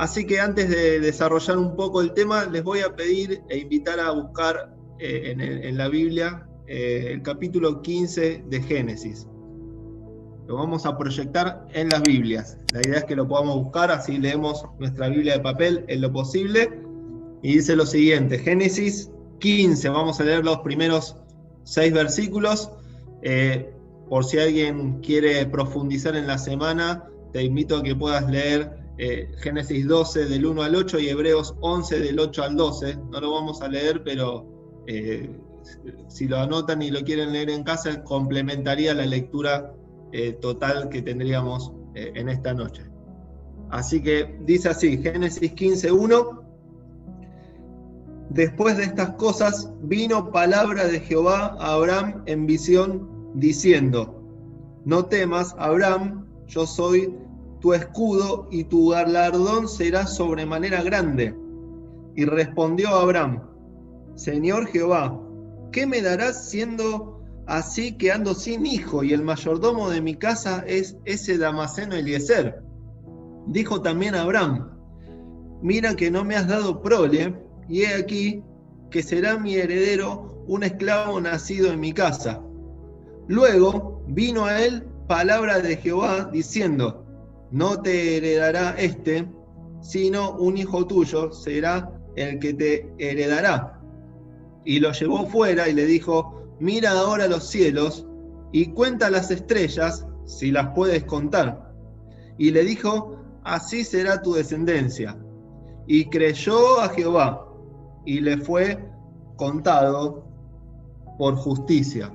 Así que antes de desarrollar un poco el tema, les voy a pedir e invitar a buscar en la Biblia el capítulo 15 de Génesis. Lo vamos a proyectar en las Biblias. La idea es que lo podamos buscar, así leemos nuestra Biblia de papel en lo posible. Y dice lo siguiente, Génesis 15, vamos a leer los primeros 6 versículos. Por si alguien quiere profundizar en la semana, te invito a que puedas leer Génesis 12 del 1 al 8 y Hebreos 11 del 8 al 12. No lo vamos a leer, pero si lo anotan y lo quieren leer en casa, complementaría la lectura total que tendríamos en esta noche. Así que dice así, Génesis 15, 1. Después de estas cosas vino palabra de Jehová a Abraham en visión, diciendo: No temas, Abraham, yo soy tu escudo y tu galardón será sobremanera grande. Y respondió Abraham: Señor Jehová, ¿qué me darás siendo así que ando sin hijo y el mayordomo de mi casa es ese Damaseno Eliezer? Dijo también Abraham: Mira que no me has dado prole, y he aquí que será mi heredero un esclavo nacido en mi casa. Luego vino a él palabra de Jehová diciendo: No te heredará sino un hijo tuyo será el que te heredará. Y lo llevó fuera y le dijo: Mira ahora los cielos y cuenta las estrellas, si las puedes contar. Y le dijo: Así será tu descendencia. Y creyó a Jehová, y le fue contado por justicia.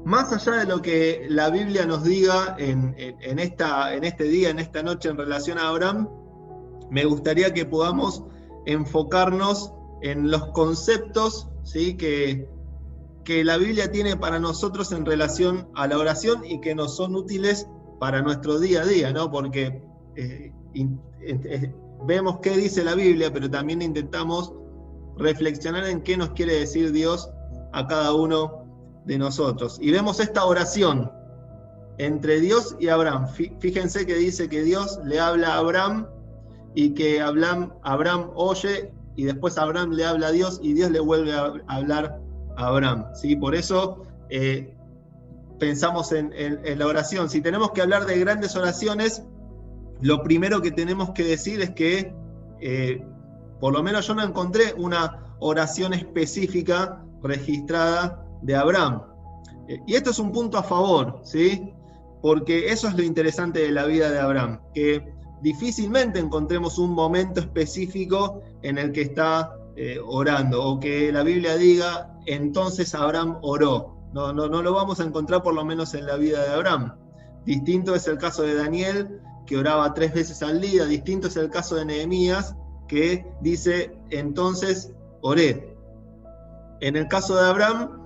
Más allá de lo que la Biblia nos diga en este día, en esta noche, en relación a Abraham, me gustaría que podamos enfocarnos en los conceptos, ¿sí?, que la Biblia tiene para nosotros en relación a la oración y que nos son útiles para nuestro día a día, ¿no? Porque vemos qué dice la Biblia, pero también intentamos reflexionar en qué nos quiere decir Dios a cada uno de nosotros. Y vemos esta oración entre Dios y Abraham. Fíjense que dice que Dios le habla a Abraham y que Abraham oye, y después Abraham le habla a Dios y Dios le vuelve a hablar a Abraham, ¿sí? Por eso pensamos en la oración. Si tenemos que hablar de grandes oraciones, lo primero que tenemos que decir es que por lo menos yo no encontré una oración específica registrada de Abraham. Y esto es un punto a favor, ¿sí? Porque eso es lo interesante de la vida de Abraham, que difícilmente encontremos un momento específico en el que está orando, o que la Biblia diga, entonces Abraham oró. No lo vamos a encontrar, por lo menos en la vida de Abraham. Distinto es el caso de Daniel, que oraba 3 veces al día. Distinto es el caso de Nehemías, que dice, entonces oré. En el caso de Abraham,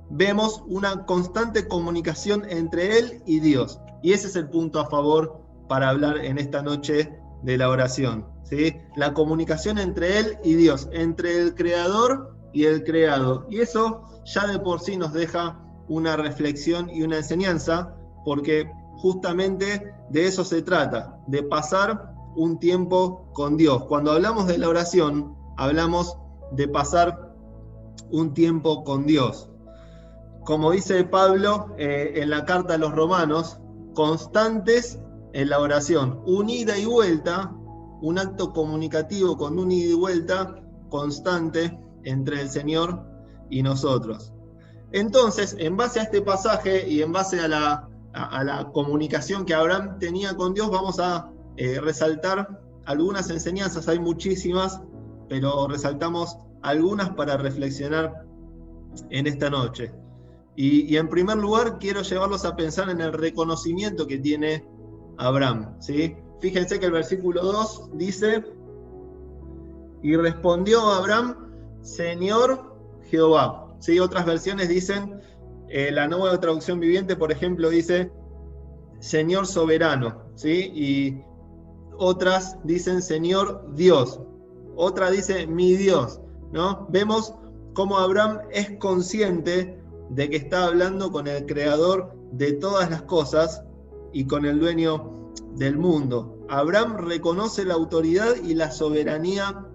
vemos una constante comunicación entre él y Dios. Y ese es el punto a favor para hablar en esta noche de la oración, ¿sí? La comunicación entre él y Dios, entre el creador y el creado. Y eso ya de por sí nos deja una reflexión y una enseñanza, porque justamente de eso se trata, de pasar un tiempo con Dios. Cuando hablamos de la oración, hablamos de pasar un tiempo con Dios. Como dice Pablo en la carta a los Romanos, constantes en la oración, un ida y vuelta, un acto comunicativo con un ida y vuelta constante entre el Señor y nosotros. Entonces, en base a este pasaje y en base a la comunicación que Abraham tenía con Dios, vamos a resaltar algunas enseñanzas. Hay muchísimas, pero resaltamos algunas para reflexionar en esta noche. Y en primer lugar, quiero llevarlos a pensar en el reconocimiento que tiene Abraham, ¿sí? Fíjense que el versículo 2 dice: Y respondió Abraham, Señor Jehová. ¿sí? Otras versiones dicen, la Nueva Traducción Viviente, por ejemplo, dice Señor soberano, ¿sí? Y otras dicen Señor Dios, otra dice mi Dios, ¿no? Vemos cómo Abraham es consciente de que está hablando con el creador de todas las cosas y con el dueño del mundo. Abraham reconoce la autoridad y la soberanía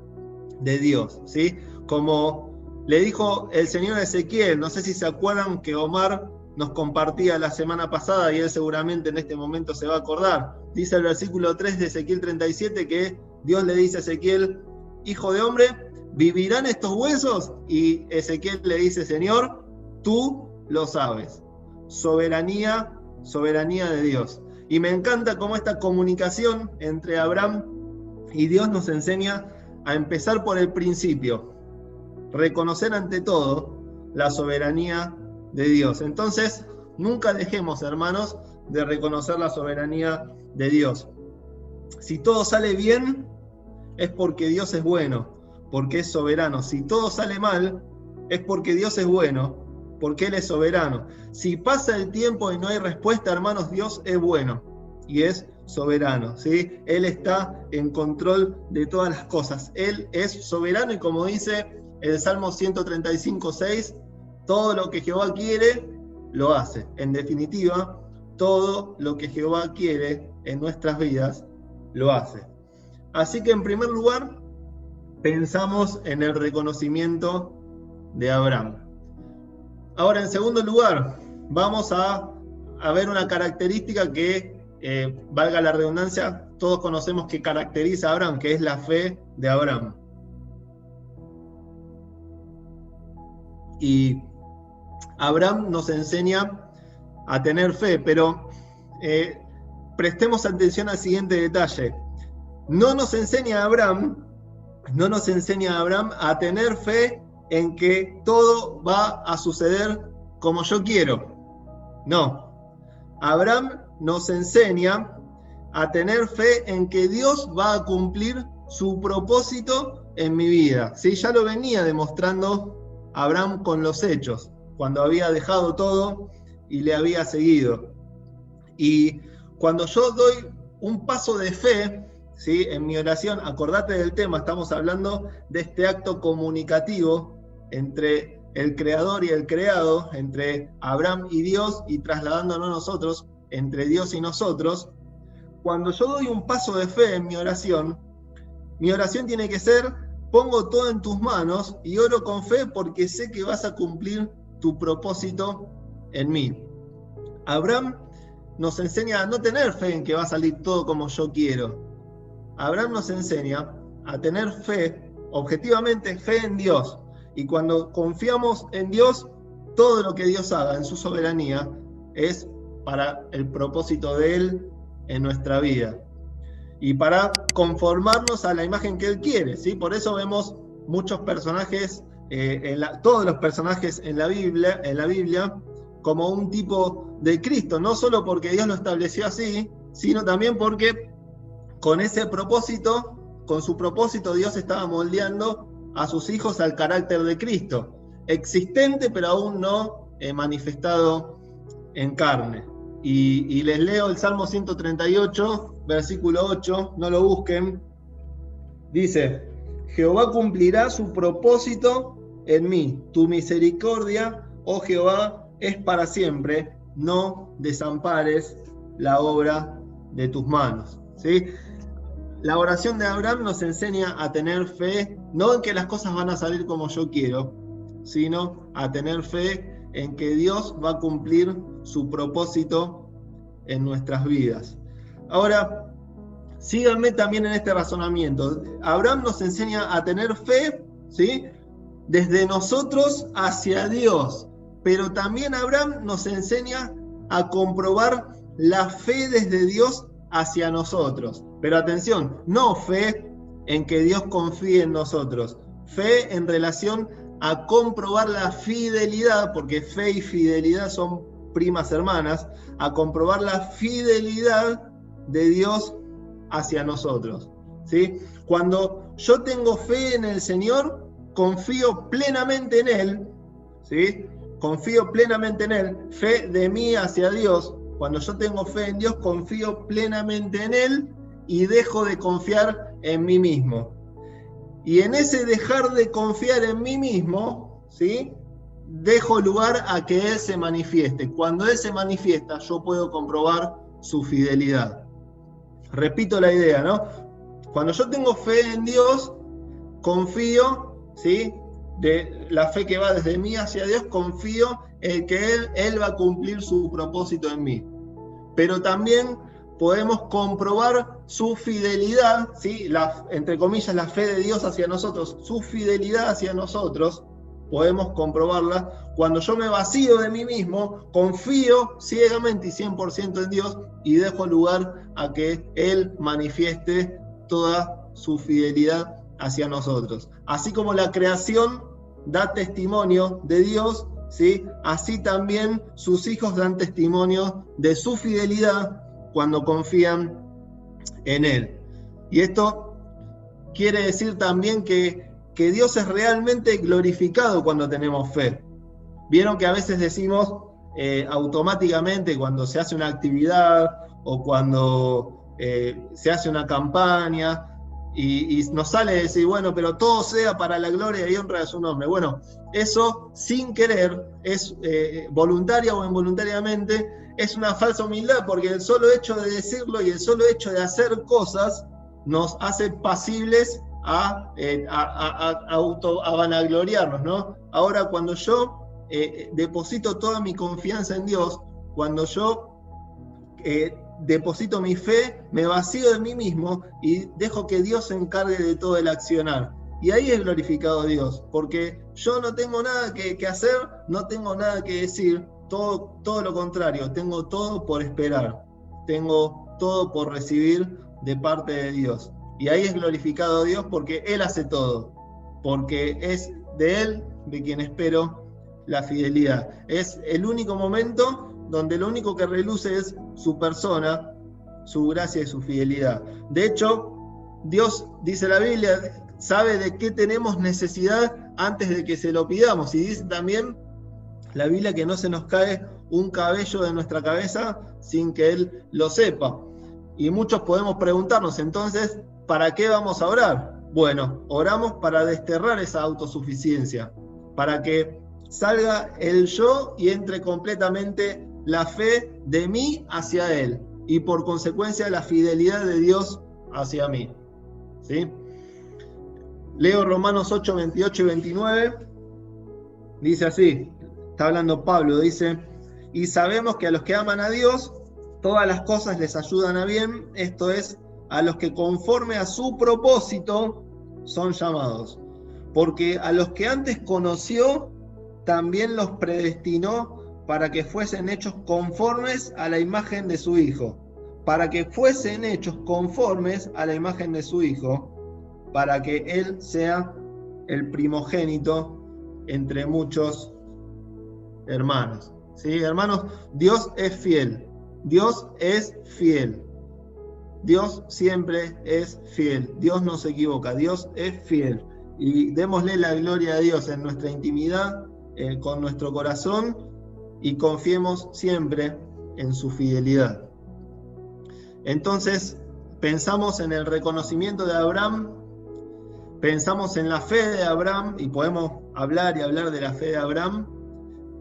de Dios, ¿sí? Como le dijo el Señor a Ezequiel, no sé si se acuerdan que Omar nos compartía la semana pasada y él seguramente en este momento se va a acordar. Dice el versículo 3 de Ezequiel 37 que Dios le dice a Ezequiel, hijo de hombre, ¿vivirán estos huesos? Y Ezequiel le dice, Señor, tú lo sabes. Soberanía de Dios. Y me encanta cómo esta comunicación entre Abraham y Dios nos enseña a empezar por el principio, reconocer ante todo la soberanía de Dios. Entonces, nunca dejemos, hermanos, de reconocer la soberanía de Dios. Si todo sale bien, es porque Dios es bueno, porque es soberano. Si todo sale mal, es porque Dios es bueno, porque Él es soberano. Si pasa el tiempo y no hay respuesta, hermanos, Dios es bueno y es soberano, ¿sí? Él está en control de todas las cosas. Él es soberano y como dice el Salmo 135:6, todo lo que Jehová quiere, lo hace. En definitiva, todo lo que Jehová quiere en nuestras vidas, lo hace. Así que en primer lugar, pensamos en el reconocimiento de Abraham. Ahora, en segundo lugar, vamos a ver una característica que, valga la redundancia, todos conocemos que caracteriza a Abraham, que es la fe de Abraham. Y Abraham nos enseña a tener fe, pero prestemos atención al siguiente detalle. No nos enseña a Abraham a tener fe en que todo va a suceder como yo quiero. No. Abraham nos enseña a tener fe en que Dios va a cumplir su propósito en mi vida. ¿Sí? Ya lo venía demostrando Abraham con los hechos, cuando había dejado todo y le había seguido. Y cuando yo doy un paso de fe, ¿sí? En mi oración, acordate del tema, estamos hablando de este acto comunicativo entre el creador y el creado, entre Abraham y Dios, y trasladándonos nosotros, entre Dios y nosotros. Cuando yo doy un paso de fe en mi oración tiene que ser, pongo todo en tus manos y oro con fe porque sé que vas a cumplir tu propósito en mí. Abraham nos enseña a no tener fe en que va a salir todo como yo quiero. Abraham nos enseña a tener fe, objetivamente fe en Dios. Y cuando confiamos en Dios, todo lo que Dios haga en su soberanía es para el propósito de Él en nuestra vida. Y para conformarnos a la imagen que Él quiere, ¿sí? Por eso vemos muchos personajes, todos los personajes en la Biblia, como un tipo de Cristo, no solo porque Dios lo estableció así, sino también porque con ese propósito, con su propósito, Dios estaba moldeando a sus hijos al carácter de Cristo, existente pero aún no manifestado en carne. Y les leo el Salmo 138, versículo 8, no lo busquen. Dice, Jehová cumplirá su propósito en mí, tu misericordia, oh Jehová, es para siempre, no desampares la obra de tus manos. ¿Sí? La oración de Abraham nos enseña a tener fe, no en que las cosas van a salir como yo quiero, sino a tener fe en que Dios va a cumplir su propósito en nuestras vidas. Ahora, síganme también en este razonamiento. Abraham nos enseña a tener fe, ¿sí? Desde nosotros hacia Dios, pero también Abraham nos enseña a comprobar la fe desde Dios hacia nosotros. Pero atención, no fe en que Dios confíe en nosotros, fe en relación a comprobar la fidelidad, porque fe y fidelidad son primas hermanas, a comprobar la fidelidad de Dios hacia nosotros, ¿sí? Cuando yo tengo fe en el Señor, confío plenamente en Él, ¿sí? Confío plenamente en Él, fe de mí hacia Dios. Cuando yo tengo fe en Dios, confío plenamente en Él y dejo de confiar en mí mismo. Y en ese dejar de confiar en mí mismo, ¿sí? Dejo lugar a que Él se manifieste. Cuando Él se manifiesta, yo puedo comprobar su fidelidad. Repito la idea, ¿no? Cuando yo tengo fe en Dios, confío, ¿sí? De la fe que va desde mí hacia Dios, confío en que Él va a cumplir su propósito en mí. Pero también podemos comprobar su fidelidad, ¿sí? Entre comillas, la fe de Dios hacia nosotros, su fidelidad hacia nosotros, podemos comprobarla cuando yo me vacío de mí mismo, confío ciegamente y 100% en Dios y dejo lugar a que Él manifieste toda su fidelidad hacia nosotros. Así como la creación da testimonio de Dios, ¿sí? Así también sus hijos dan testimonio de su fidelidad cuando confían en Él. Y esto quiere decir también que Dios es realmente glorificado cuando tenemos fe. Vieron que a veces decimos automáticamente cuando se hace una actividad o cuando se hace una campaña y nos sale decir, bueno, pero todo sea para la gloria y honra de su nombre. Bueno, eso sin querer, es voluntaria o involuntariamente, es una falsa humildad, porque el solo hecho de decirlo y el solo hecho de hacer cosas nos hace pasibles a vanagloriarnos, ¿no? Ahora, cuando yo deposito toda mi confianza en Dios, cuando yo deposito mi fe, me vacío de mí mismo y dejo que Dios se encargue de todo el accionar. Y ahí es glorificado Dios, porque yo no tengo nada que hacer, no tengo nada que decir, todo lo contrario, tengo todo por esperar, tengo todo por recibir de parte de Dios. Y ahí es glorificado Dios porque Él hace todo, porque es de Él de quien espero la fidelidad. Es el único momento donde lo único que reluce es su persona, su gracia y su fidelidad. De hecho, Dios, dice la Biblia, sabe de qué tenemos necesidad antes de que se lo pidamos. Y dice también la Biblia que no se nos cae un cabello de nuestra cabeza sin que Él lo sepa. Y muchos podemos preguntarnos, entonces, ¿para qué vamos a orar? Bueno, oramos para desterrar esa autosuficiencia, para que salga el yo y entre completamente la fe de mí hacia Él y por consecuencia la fidelidad de Dios hacia mí. ¿Sí? Leo Romanos 8, 28 y 29. Dice así, está hablando Pablo, dice, y sabemos que a los que aman a Dios, todas las cosas les ayudan a bien, esto es, a los que conforme a su propósito son llamados. Porque a los que antes conoció, también los predestinó para que fuesen hechos conformes a la imagen de su Hijo. Para que fuesen hechos conformes a la imagen de su Hijo, para que Él sea el primogénito entre muchos hermanos. ¿Sí, hermanos? Dios es fiel. Dios es fiel. Dios siempre es fiel. Dios no se equivoca. Dios es fiel. Y démosle la gloria a Dios en nuestra intimidad, con nuestro corazón, y confiemos siempre en su fidelidad. Entonces, pensamos en el reconocimiento de Abraham, pensamos en la fe de Abraham, y podemos hablar y hablar de la fe de Abraham,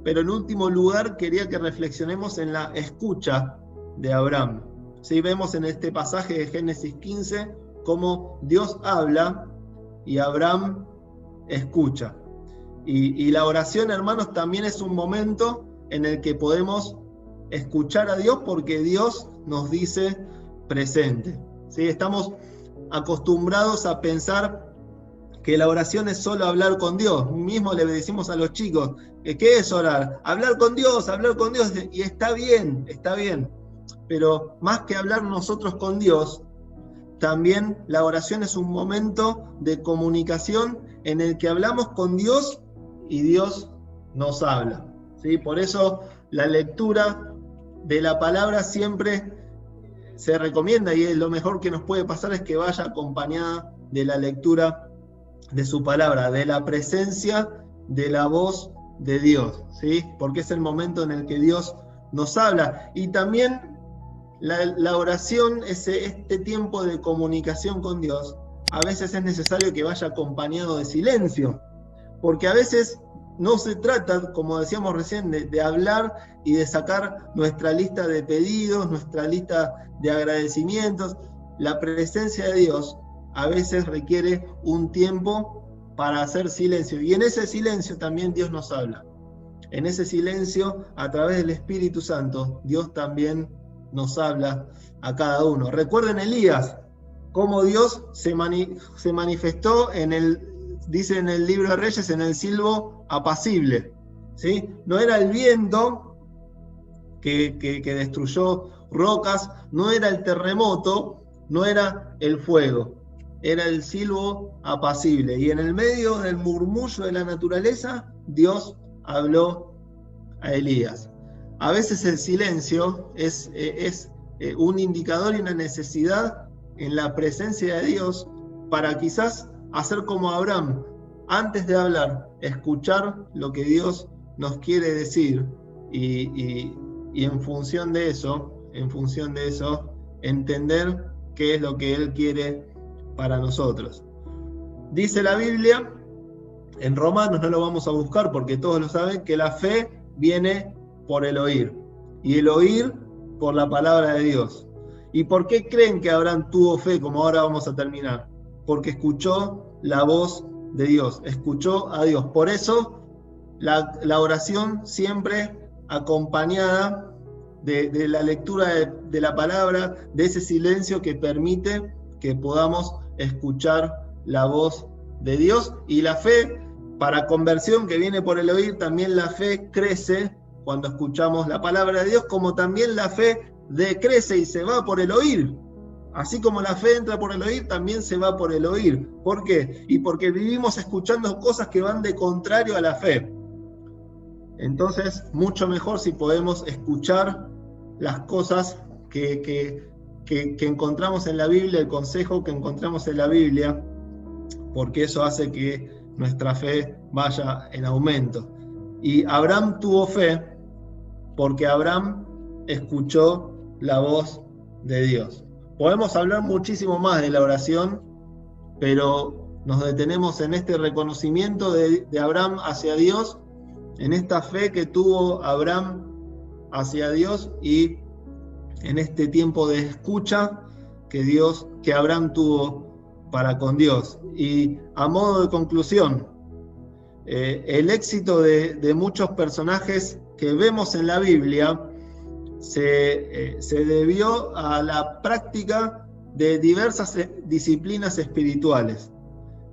pero en último lugar quería que reflexionemos en la escucha de Abraham. ¿Sí? Vemos en este pasaje de Génesis 15 cómo Dios habla y Abraham escucha. Y la oración, hermanos, también es un momento en el que podemos escuchar a Dios porque Dios nos dice presente. ¿Sí? Estamos acostumbrados a pensar que la oración es solo hablar con Dios. Mismo le decimos a los chicos, ¿qué es orar? Hablar con Dios, y está bien, pero más que hablar nosotros con Dios, también la oración es un momento de comunicación en el que hablamos con Dios y Dios nos habla. ¿Sí? Por eso la lectura de la palabra siempre se recomienda, y lo mejor que nos puede pasar es que vaya acompañada de la lectura de su palabra, de la presencia de la voz de Dios, ¿sí? Porque es el momento en el que Dios nos habla. Y también la oración, este tiempo de comunicación con Dios, a veces es necesario que vaya acompañado de silencio, porque a veces no se trata, como decíamos recién, de hablar y de sacar nuestra lista de pedidos, nuestra lista de agradecimientos. La presencia de Dios a veces requiere un tiempo para hacer silencio, y en ese silencio también Dios nos habla. En ese silencio, a través del Espíritu Santo, Dios también nos habla a cada uno. Recuerden Elías, cómo Dios se manifestó dice en el libro de Reyes, en el silbo apacible, ¿sí? No era el viento que destruyó rocas, no era el terremoto, no era el fuego, era el silbo apacible. Y en el medio del murmullo de la naturaleza, Dios habló a Elías. A veces el silencio es un indicador y una necesidad en la presencia de Dios para quizás hacer como Abraham, antes de hablar, escuchar lo que Dios nos quiere decir y en función de eso, entender qué es lo que Él quiere para nosotros. Dice la Biblia, en Romanos, no lo vamos a buscar porque todos lo saben, que la fe viene por el oír, y el oír por la palabra de Dios. ¿Y por qué creen que Abraham tuvo fe, como ahora vamos a terminar? Porque escuchó la voz de Dios, escuchó a Dios. Por eso la oración siempre acompañada de la lectura de la palabra, de ese silencio que permite que podamos escuchar la voz de Dios. Y la fe, para conversión que viene por el oír, también la fe crece cuando escuchamos la palabra de Dios, como también la fe decrece y se va por el oír. Así como la fe entra por el oír, también se va por el oír. ¿Por qué? Y porque vivimos escuchando cosas que van de contrario a la fe. Entonces, mucho mejor si podemos escuchar las cosas que encontramos en la Biblia, el consejo que encontramos en la Biblia, porque eso hace que nuestra fe vaya en aumento. Y Abraham tuvo fe porque Abraham escuchó la voz de Dios. Podemos hablar muchísimo más de la oración, pero nos detenemos en este reconocimiento de Abraham hacia Dios, en esta fe que tuvo Abraham hacia Dios y en este tiempo de escucha que Abraham tuvo para con Dios. Y a modo de conclusión, el éxito de muchos personajes que vemos en la Biblia se debió a la práctica de diversas disciplinas espirituales,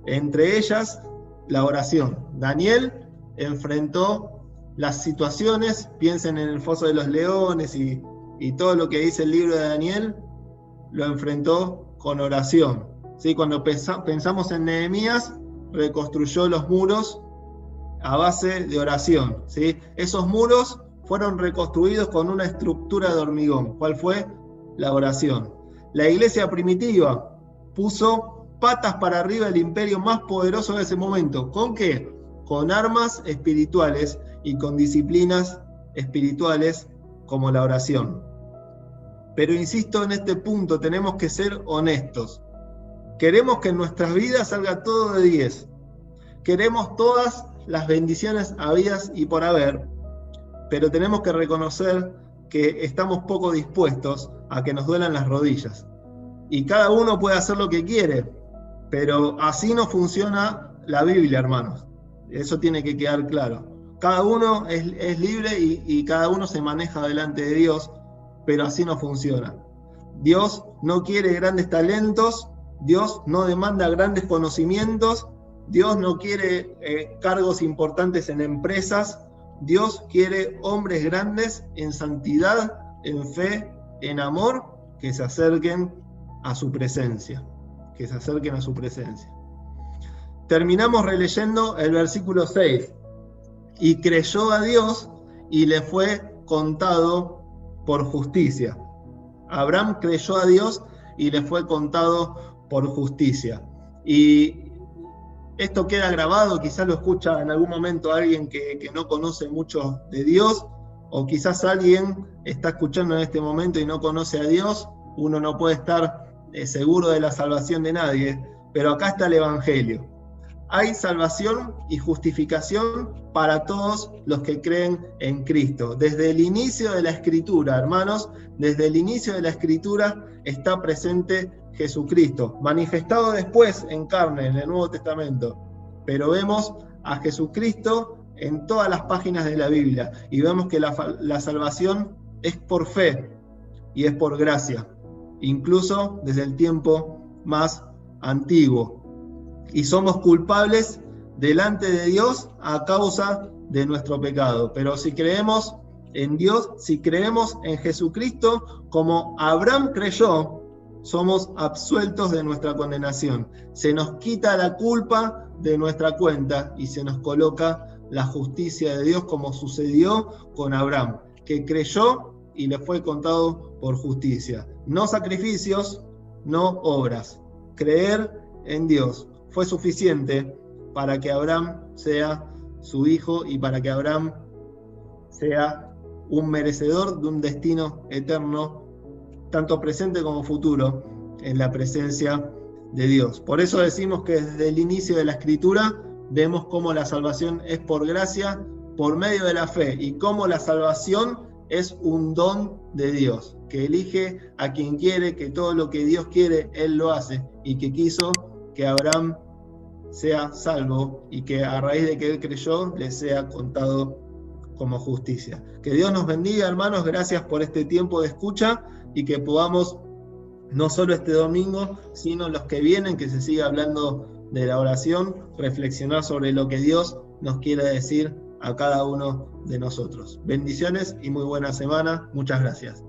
entre ellas la oración. Daniel enfrentó las situaciones, piensen en el foso de los leones y todo lo que dice el libro de Daniel, lo enfrentó con oración. ¿Sí? Cuando pensamos en Nehemías, reconstruyó los muros a base de oración. ¿Sí? Esos muros fueron reconstruidos con una estructura de hormigón. ¿Cuál fue? La oración. La iglesia primitiva puso patas para arriba el imperio más poderoso de ese momento. ¿Con qué? Con armas espirituales y con disciplinas espirituales como la oración. Pero insisto en este punto, tenemos que ser honestos. Queremos que en nuestras vidas salga todo de 10. Queremos todas las bendiciones habidas y por haber, pero tenemos que reconocer que estamos poco dispuestos a que nos duelan las rodillas. Y cada uno puede hacer lo que quiere, pero así no funciona la Biblia, hermanos. Eso tiene que quedar claro. Cada uno es libre y cada uno se maneja delante de Dios, pero así no funciona. Dios no quiere grandes talentos, Dios no demanda grandes conocimientos, Dios no quiere cargos importantes en empresas, Dios quiere hombres grandes en santidad, en fe, en amor, que se acerquen a su presencia. Que se acerquen a su presencia. Terminamos releyendo el versículo 6. Y creyó a Dios y le fue contado por justicia. Abraham creyó a Dios y le fue contado por justicia. Y Esto queda grabado, quizás lo escucha en algún momento alguien que no conoce mucho de Dios, o quizás alguien está escuchando en este momento y no conoce a Dios. Uno no puede estar seguro de la salvación de nadie, pero acá está el Evangelio. Hay salvación y justificación para todos los que creen en Cristo. Desde el inicio de la Escritura, hermanos, desde el inicio de la Escritura está presente Jesucristo, manifestado después en carne en el Nuevo Testamento. Pero vemos a Jesucristo en todas las páginas de la Biblia y vemos que la salvación es por fe y es por gracia, incluso desde el tiempo más antiguo. Y somos culpables delante de Dios a causa de nuestro pecado. Pero si creemos en Dios, si creemos en Jesucristo, como Abraham creyó, somos absueltos de nuestra condenación. Se nos quita la culpa de nuestra cuenta y se nos coloca la justicia de Dios, como sucedió con Abraham, que creyó y le fue contado por justicia. No sacrificios, no obras. Creer en Dios fue suficiente para que Abraham sea su hijo y para que Abraham sea un merecedor de un destino eterno, tanto presente como futuro, en la presencia de Dios. Por eso decimos que desde el inicio de la Escritura vemos cómo la salvación es por gracia, por medio de la fe, y cómo la salvación es un don de Dios, que elige a quien quiere, que todo lo que Dios quiere, Él lo hace, y que quiso que Abraham sea salvo y que a raíz de que él creyó le sea contado como justicia. Que Dios nos bendiga, hermanos, gracias por este tiempo de escucha y que podamos, no solo este domingo, sino los que vienen, que se siga hablando de la oración, reflexionar sobre lo que Dios nos quiere decir a cada uno de nosotros. Bendiciones y muy buena semana. Muchas gracias.